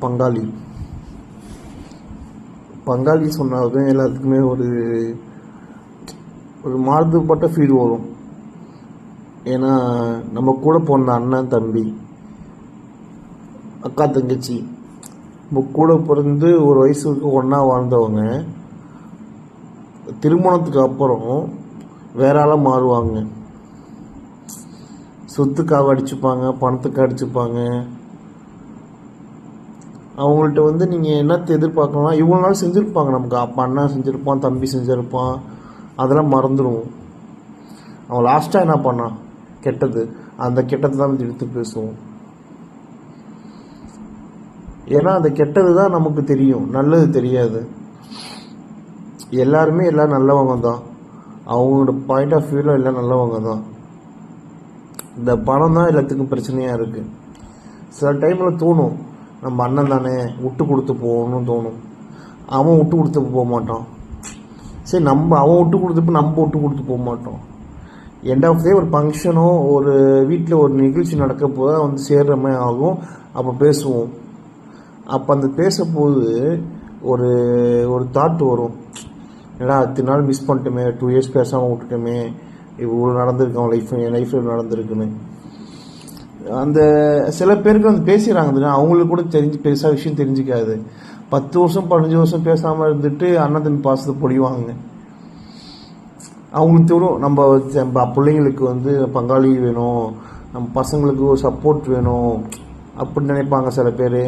பங்காளி பங்காளி சொன்னாவே எல்லாத்துக்குமே ஒரு ஒரு மாறுபட்ட ஃபீல் வரும். ஏன்னா நம்ம கூட பிறந்த அண்ணன் தம்பி அக்கா தங்கச்சி நம்ம கூட பிறந்து ஒரு வயசுக்கு ஒன்றா வாழ்ந்தவங்க திருமணத்துக்கு அப்புறம் வேற ஆளாக மாறுவாங்க. சொத்துக்காக அடிச்சுப்பாங்க, பணத்துக்காக அடிச்சுப்பாங்க. அவங்கள்ட்ட நீங்கள் என்னத்தை எதிர்பார்க்கலாம், இவ்வளோ நாள் செஞ்சுருப்பாங்க, நமக்கு அப்பா அண்ணன் செஞ்சுருப்பான், தம்பி செஞ்சுருப்பான், அதெல்லாம் மறந்துடுவோம். அவன் லாஸ்ட்டாக என்ன பண்ணான், கெட்டது, அந்த கெட்டது தான் எடுத்து பேசுவோம். ஏன்னா அந்த கெட்டது தான் நமக்கு தெரியும், நல்லது தெரியாது. எல்லாருமே எல்லாம் நல்லவங்க தான், அவங்களோட பாயிண்ட் ஆஃப் வியூவில் எல்லாம் நல்லவங்க தான். இந்த பணம் தான் எல்லாத்துக்கும் பிரச்சனையாக இருக்குது. சில டைமில் தோணும், நம்ம அண்ணன் தானே விட்டு கொடுத்து போகணும்னு தோணும். அவன் விட்டு கொடுத்து போக மாட்டான். சரி, அவன் விட்டு கொடுத்துப்போ நம்ம விட்டு கொடுத்து போக மாட்டோம். எண்ட் ஆஃப் டே ஒரு ஃபங்க்ஷனோ ஒரு வீட்டில் ஒரு நிகழ்ச்சி நடக்க போது வந்து சேர்ற மாதிரி ஆகும். அப்போ பேசுவோம். அப்போ அந்த பேசப்போது ஒரு ஒரு தாட் வரும், ஏன்னா அத்தனை நாள் மிஸ் பண்ணிட்டோமே, 2 இயர்ஸ் பேசாமல் விட்டுட்டோமே, இவ்வளோ நடந்திருக்கு அவன் என் லைஃப்பில் நடந்திருக்குன்னு. அந்த சில பேருக்கு வந்து பேசிடுறாங்க, அவங்களுக்கு கூட பெருசாக விஷயம் தெரிஞ்சிக்காது. 10 வருஷம் 15 வருஷம் பேசாமல் இருந்துட்டு அண்ணன் தம்பி பாசத்தை பொழிவாங்க. அவங்களுக்கு தோணும் நம்ம பிள்ளைங்களுக்கு வந்து பங்காளி வேணும், நம்ம பசங்களுக்கு ஒரு சப்போர்ட் வேணும் அப்படின்னு நினைப்பாங்க சில பேர்.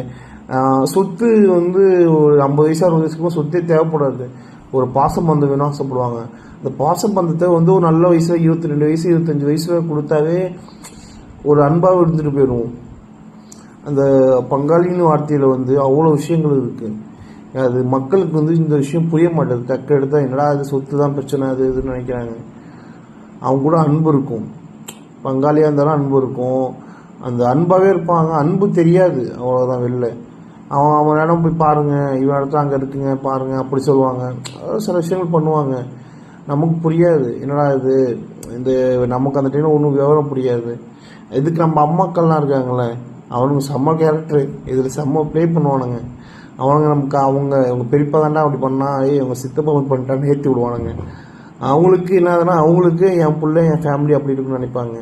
சொத்து வந்து ஒரு 50 வயசு 60 வயசுக்கு சொத்தே தேவைப்படாது, ஒரு பாசம் பந்தம் வேணும் ஆசைப்படுவாங்க. அந்த பாசம் பந்தத்தை வந்து ஒரு நல்ல வயசில் 22 வயசு 25 வயசுல கொடுத்தாவே ஒரு அன்பாக இருந்துட்டு போயிடுவோம். அந்த பங்காளின்னு வார்த்தையில் வந்து அவ்வளோ விஷயங்கள் இருக்குது. அது மக்களுக்கு வந்து இந்த விஷயம் புரிய மாட்டேது. தக்க எடுத்தால் என்னடா அது சொத்து தான் பிரச்சனை, அது இதுன்னு நினைக்கிறாங்க. அவங்க கூட அன்பு இருக்கும், பங்காளியாக இருந்தாலும் அன்பு இருக்கும், அந்த அன்பாகவே இருப்பாங்க. அன்பு தெரியாது, அவ்வளோதான். வெளில அவன் இடம் போய் பாருங்கள், இவன் இடத்துல அங்கே இருக்குங்க பாருங்கள் அப்படி சொல்லுவாங்க. சில விஷயங்கள் பண்ணுவாங்க, நமக்கு புரியாது. என்னடா இது, இந்த நமக்கு அந்த டைமில் ஒன்றும் விவரம் புரியாது. இதுக்கு நம்ம அம்மாக்கள்லாம் இருக்காங்களே, அவனுங்க செம்ம கேரக்டரு, இதில் செம்ம ப்ளே பண்ணுவானுங்க. நமக்கு அவங்க பெரியப்பா தாண்டா அப்படி பண்ணால், அவங்க சித்தப்பா பண்ணிட்டான்னு ஏற்றி விடுவானுங்க. அவங்களுக்கு என்னதுன்னா, அவங்களுக்கு என் பிள்ளை என் ஃபேமிலி அப்படி இருக்குன்னு நினைப்பாங்க.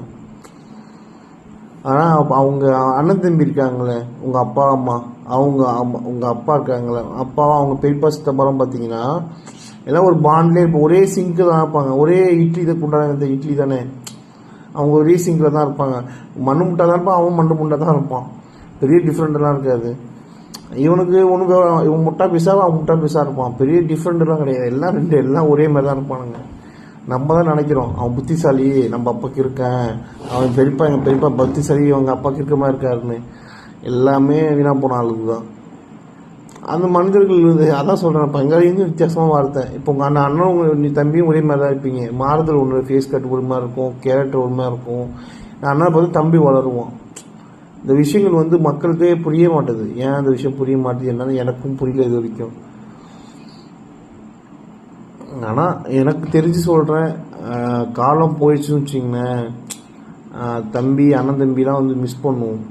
ஆனால் அவங்க அண்ணன் தம்பி இருக்காங்களே, உங்கள் அப்பா அம்மா, உங்கள் அப்பா இருக்காங்களே, அப்பாவா அவங்க பெரியப்பா சித்தப்பாலாம் பார்த்தீங்கன்னா எல்லாம் ஒரு பாண்ட்லேயே இருப்போம். ஒரே சிங்க்கு தான் இருப்பாங்க, ஒரே இட்லி இதை கொண்டாடுற இந்த இட்லி தானே, அவங்க ஒரே சிங்கில் தான் இருப்பாங்க. மண்ணு முட்டை தான் இருப்பான், அவன் மண்ணு முட்டை தான் இருப்பான். பெரிய டிஃப்ரெண்ட்லாம் இருக்காது. இவனுக்கு இவன் முட்டா பீஸாக அவன் முட்டா பீஸாக இருப்பான். பெரிய டிஃப்ரெண்ட்லாம் கிடையாது. எல்லாம் ஒரே மாதிரி தான் இருப்பானுங்க. நம்ம தான் நினைக்கிறோம் அவன் புத்திசாலி, நம்ம அப்பாவுக்கு இருக்கேன், அவன் எங்கள் பெரியப்பா புத்திசாலி, அவங்க அப்பாவுக்கு இருக்க மாதிரி இருக்காருன்னு. எல்லாமே வீணாக போன ஆளுக்கு தான் அந்த மனிதர்கள். அதான் சொல்கிறேன், பங்காளின்னு வித்தியாசமாக வார்த்தை. இப்போ உங்கள் அண்ணன் நீ தம்பியும் ஒரே மாதிரி தான் இருப்பீங்க. மாறுதல் ஒன்று, ஃபேஸ் கட் ஒரு மாதிரி இருக்கும், கேரக்டர் ஒரு மாதிரி இருக்கும். நான் அண்ணனை பார்த்து தம்பி வளருவான். இந்த விஷயங்கள் வந்து மக்களுக்கே புரிய மாட்டேது. ஏன் அந்த விஷயம் புரிய மாட்டேது என்னன்னு எனக்கும் புரியல இது வரைக்கும். ஆனால் எனக்கு தெரிஞ்சு சொல்கிறேன், காலம் போயிடுச்சுன்னு வச்சிங்களேன், தம்பி அண்ணன் தம்பிலாம் வந்து மிஸ் பண்ணுவோம்.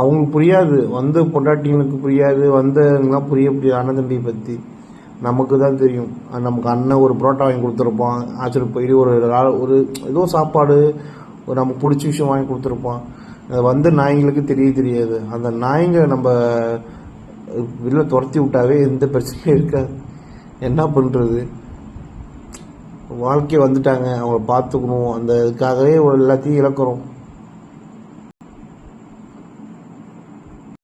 அவங்களுக்கு புரியாது, வந்த பொண்டாட்டிங்களுக்கு புரியாது, வந்தவங்களாம் புரியாது அண்ணன் தம்பியை பற்றி. நமக்கு தான் தெரியும். நமக்கு அண்ணன் ஒரு புரோட்டா வாங்கி கொடுத்துருப்பான், ஆச்சரியம் போயிட்டு ஒரு ஏதோ சாப்பாடு ஒரு நமக்கு பிடிச்ச விஷயம் வாங்கி கொடுத்துருப்பான். அது வந்து நாய்ங்களுக்கு தெரியாது. அந்த நாய்ங்க நம்ம வெளில துரத்தி விட்டாவே எந்த பிரச்சனையும் இருக்காது. என்ன பண்ணுறது, வாழ்க்கை வந்துட்டாங்க, அவங்கள பார்த்துக்கணும், அந்த இதுக்காகவே எல்லாத்தையும் இழக்கிறோம்.